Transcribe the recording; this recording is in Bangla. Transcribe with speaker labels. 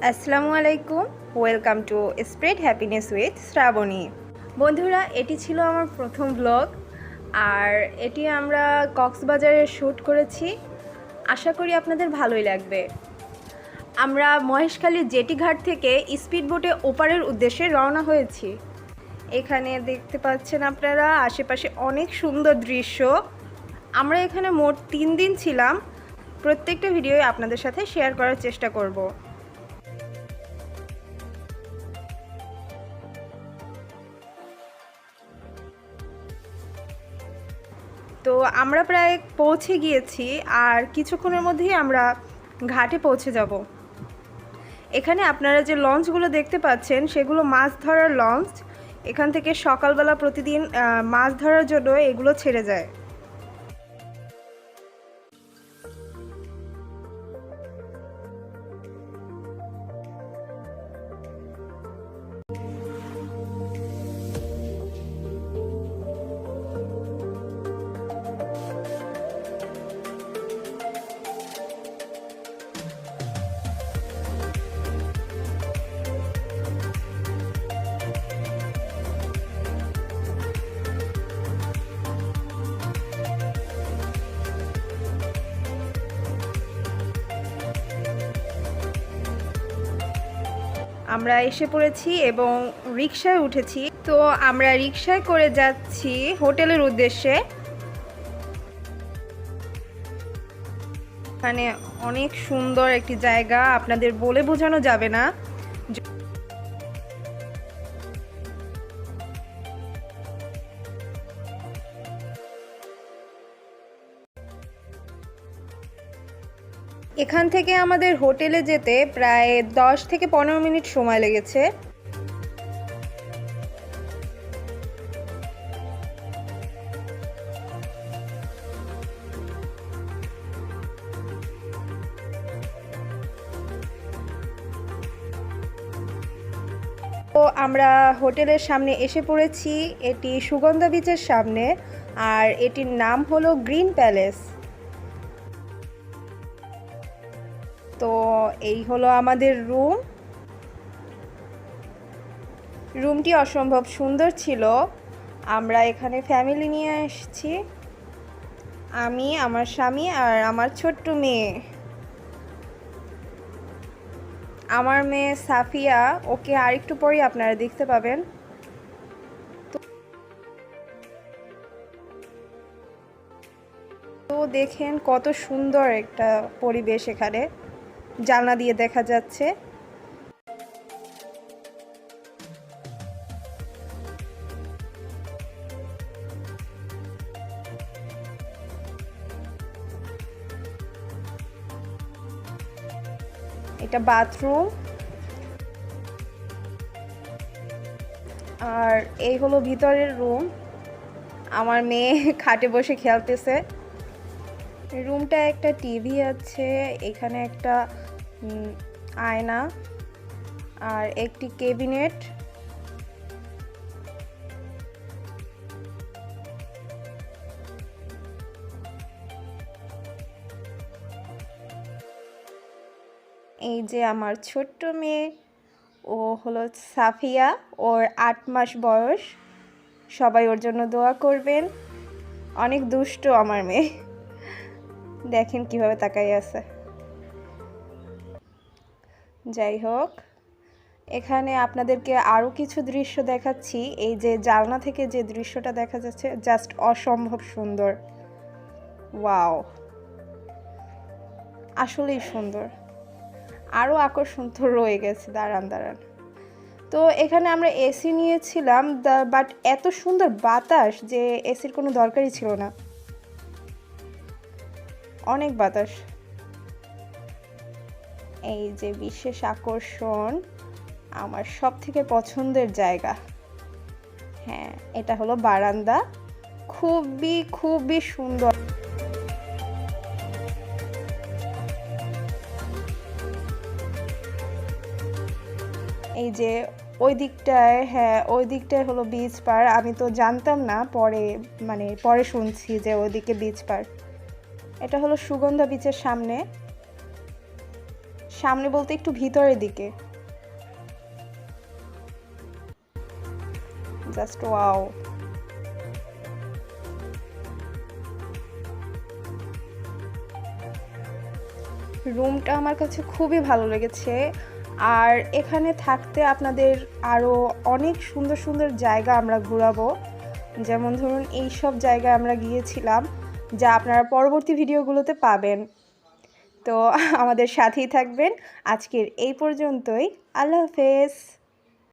Speaker 1: আসসালামু আলাইকুম, welcome to spread happiness with Shrabani. বন্ধুরা, এটি ছিল আমার প্রথম ব্লগ, আর এটি আমরা কক্সবাজারে শ্যুট করেছি। আশা করি আপনাদের ভালোই লাগবে। আমরা মহেশখালীর জেটি ঘাট থেকে স্পিড বোটে ওপারের উদ্দেশ্যে রওনা হয়েছি। এখানে দেখতে পাচ্ছেন আপনারা আশেপাশে অনেক সুন্দর দৃশ্য। আমরা এখানে মোট 3 দিন ছিলাম। প্রত্যেকটা ভিডিও আপনাদের সাথে শেয়ার করার চেষ্টা করব। তো আমরা প্রায় পৌঁছে গিয়েছি, আর কিছুক্ষণের মধ্যেই আমরা ঘাটে পৌঁছে যাব। এখানে আপনারা যে লঞ্চগুলো দেখতে পাচ্ছেন সেগুলো মাছ ধরার লঞ্চ। এখান থেকে সকালবেলা প্রতিদিন মাছ ধরার জন্য এগুলো ছেড়ে যায়। আমরা এসে পড়েছি এবং রিকশায় উঠেছি। তো আমরা রিকশায় করে যাচ্ছি হোটেলের উদ্দেশ্যে। এখানে অনেক সুন্দর একটি জায়গা, আপনাদের বলে বোঝানো যাবে না। এখান থেকে আমাদের হোটেলে যেতে প্রায় 10 থেকে 15 মিনিট সময় লেগেছে। তো আমরা হোটেলের সামনে এসে পড়েছি। এটি সুগন্ধা বিচের সামনে, আর এটির নাম হলো গ্রিন প্যালেস। তো এই হলো আমাদের রুমটি অসম্ভব সুন্দর ছিল। আমরা এখানে ফ্যামিলি নিয়ে এসেছি, আমি, আমার স্বামী আর আমার ছোট্ট মেয়ে। আমার মেয়ে সাফিয়া, ওকে আরেকটু পরেই আপনারা দেখতে পাবেন। তো দেখেন কত সুন্দর একটা পরিবেশ, এখানে জানলা দিয়ে দেখা যাচ্ছে। এটা বাথরুম, আর এই হলো ভিতরের রুম। আমার মেয়ে খাটে বসে খেলতেছে। রুমটা একটা টিভি আছে, এখানে একটা আয়না আর একটি ক্যাবিনেট। এই যে আমার ছোট্ট মেয়ে, ও হলো সাফিয়া, ওর 8 মাস বয়স। সবাই ওর জন্য দোয়া করবেন। অনেক দুষ্ট আমার মেয়ে, দেখেন কিভাবে তাকাই আছে। যাই হোক, এখানে আপনাদেরকে আরও কিছু দৃশ্য দেখাচ্ছি। এই যে জানলা থেকে যে দৃশ্যটা দেখা যাচ্ছে, জাস্ট অসম্ভব সুন্দর। ওয়াও, আসলেই সুন্দর। আরও আকর্ষণ তো রয়ে গেছে, দাঁড়ান। তো এখানে আমরা এসি নিয়েছিলাম, বাট এত সুন্দর বাতাস যে এসির কোনো দরকারই ছিল না। অনেক বাতাস। এই যে বিশেষ আকর্ষণ, আমার সব থেকে পছন্দের জায়গা, হ্যাঁ, এটা হলো বারান্দা। খুবই সুন্দর। এই যে ওই দিকটায়, হ্যাঁ, ওই দিকটায় হলো বিচ পার। আমি তো জানতাম না, পরে শুনছি যে ওইদিকে বিচ পার। এটা হলো সুগন্ধা বিচের সামনে। সামনে বলতে একটু ভিতরের দিকে। Just wow. রুমটা আমার কাছে খুবই ভালো লেগেছে, আর এখানে থাকতে আপনাদের আরও অনেক সুন্দর সুন্দর জায়গা আমরা ঘোরাবো। যেমন ধরুন এই সব জায়গায় আমরা গিয়েছিলাম, যা আপনারা পরবর্তী ভিডিওগুলোতে পাবেন। তো আমাদের সাথেই থাকবেন। আজকের এই পর্যন্তই। আল্লাহ হাফেজ।